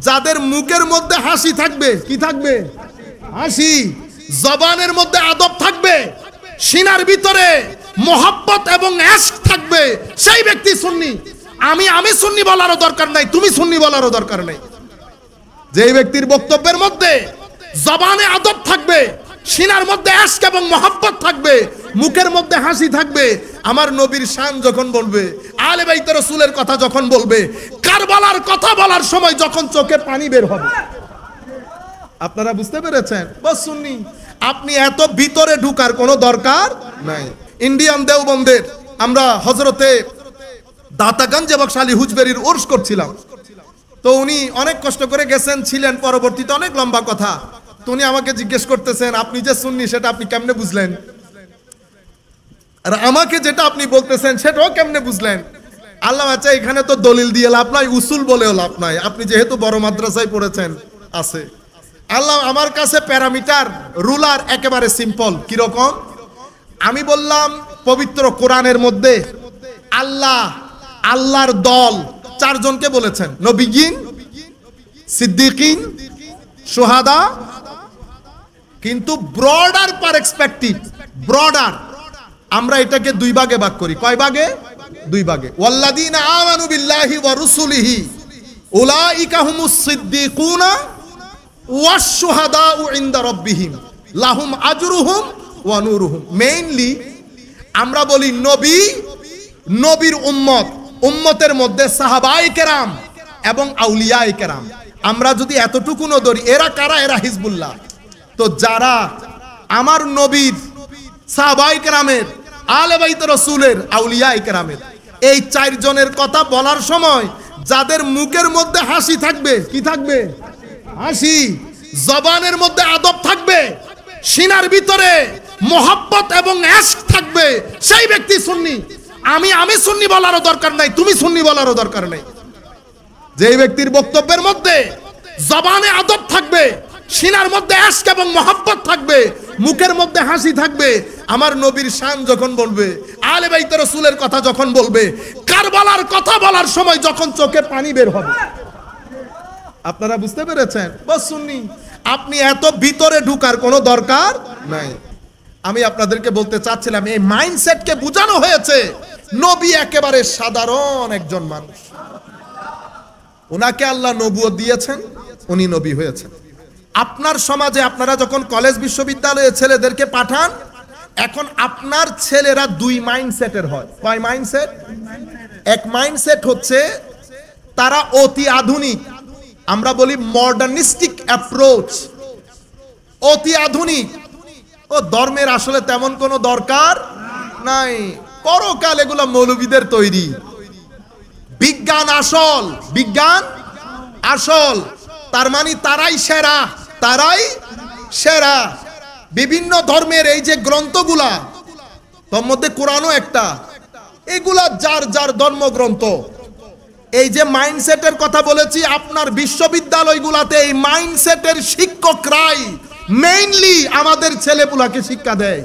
যাদের মুখের মধ্যে হাসি থাকবে, কি থাকবে? হাসি। জবানের মধ্যে আদব থাকবে, সিনার ভিতরে মোহাব্বত এবং ইশক থাকবে, সেই ব্যক্তি সুন্নি। আমি সুন্নি বলারও দরকার নাই, তুমি সুন্নি বলারও দরকার নাই। যেই ব্যক্তির বক্তব্যের মধ্যে জবানে আদব থাকবে, সিনার মধ্যে ইশক এবং মোহাব্বত থাকবে, মুখের মধ্যে হাসি থাকবে, আমার নবীর শান যখন বলবে, আলে বাইত রাসূলের কথা যখন বলবে, কারবালার কথা বলার সময় যখন চোখে পানি বের হবে। আপনারা বুঝতে পেরেছেন? বস সুন্নি। আপনি এত ভিতরে ঢুকার কোনো দরকার নাই। ইন্ডিয়ান দেওবন্দের আমরা হযরতে দাতাগঞ্জ এবং শালি হুজবেরির উর্স করছিলাম। তো উনি অনেক কষ্ট করে গেছেন, ছিলেন, পরবর্তীতে অনেক লম্বা কথা। তো উনি আমাকে জিজ্ঞেস করতেছেন, আপনি যে সুন্নি সেটা আপনি কেমনে বুঝলেন? আর আমাকে যেটা আপনি বলতেছেন সেটাও কেমনে বুঝলেন? আল্লাহ আচ্ছা, এখানে তো দলিল দিয়ে লাভ নাই, উসুল বলেও লাভ নাই। আপনি যেহেতু বড় মাদ্রাসায় পড়েছেন আছে। আল্লাহ আমার কাছে প্যারামিটার রুলার একেবারে সিম্পল। কিরকম? আমি বললাম পবিত্র কোরআনের মধ্যে আল্লাহর দল চারজনকে বলেছেন, নবীগণ, সিদ্দিকিন, শুহাদা। কিন্তু ব্রডার পারস্পেক্টিভ, ব্রডার আমরা এটাকে দুই ভাগে ভাগ করি। কয় ভাগে? দুই ভাগে। ওয়াল্লাযীনা আমানু বিল্লাহি ওয়া রাসূলিহি উলাইকা হুমুস সিদ্দিকুনা ওয়াশ শুহাদাউ ইনদা রাব্বিহিম লাহুম আজরুহুম ওয়া নূরুহুম। মেইনলি আমরা বলি নবী, নবীর উম্মত, উম্মতের মধ্যে সাহাবায়ে কেরাম এবং আউলিয়ায়ে কেরাম। আমরা যদি এতটুকু ধরি, এরা কারা? এরা হিজবুল্লাহ। তো যারা আমার নবীর, সাহাবায়ে কেরামের, আলে বাইত রাসূলের, আউলিয়ায়ে কেরামের, এই চারজনের কথা বলার সময় যাদের মুখের মধ্যে হাসি থাকবে, কি থাকবে? হাসি। জবানের মধ্যে আদব থাকবে, সিনার ভিতরে মোহাব্বত এবং ইশক থাকবে, সেই ব্যক্তি সুন্নি। আমি সুন্নি বলারও দরকার নাই, তুমি সুন্নি বলারও দরকার নাই। যেই ব্যক্তির বক্তব্যের মধ্যে জবানে আদব থাকবে, সিনার মধ্যে ইশক এবং মোহাব্বত থাকবে, মুখের মধ্যে হাসি থাকবে, আমার নবীর শান যখন বলবে, আলে বাইত রাসূলের কথা যখন বলবে, কারবালার কথা বলার সময় যখন চোখে পানি বের হবে। আপনারা বুঝতে পেরেছেন? বস সুন্নি। আপনি এত ভিতরে ঢুকার কোনো দরকার নাই। আমি আপনাদেরকে বলতে চাচ্ছিলাম, এই মাইন্ডসেটকে বোঝানো হয়েছে নবী একেবারে সাধারণ একজন মানুষ, ওনাকে আল্লাহ নবুয়ত দিয়েছেন, উনি নবী হয়েছেন। আপনার সমাজে আপনারা যখন কলেজ বিশ্ববিদ্যালয়ে ছেলেদেরকে পাঠান, এখন আপনার ছেলেরা দুই মাইন্ডসেটের হয়। কয় মাইন্ডসেট? এক মাইন্ডসেট হচ্ছে তারা অতি আধুনিক, আমরা বলি মডার্নিস্টিক অ্যাপ্রোচ, অতি আধুনিক। ও ধর্মের আসলে তেমন কোনো দরকার নাই, পরকাল এগুলো মৌলবীদের তৈরি। বিজ্ঞান আসল, বিজ্ঞান আসল, তার মানে তারাই সেরা, তারাই সেরা। বিভিন্ন ধর্মের এই যে গ্রন্থগুলা, তার মধ্যে কোরআনও একটা, এগুলা যার যার ধর্মগ্রন্থ। এই যে মাইন্ডসেটের কথা বলেছি, আপনার বিশ্ববিদ্যালয়গুলোতে এই মাইন্ডসেটের শিক্ষকরাই মেইনলি আমাদের ছেলেপুলাকে শিক্ষা দেয়।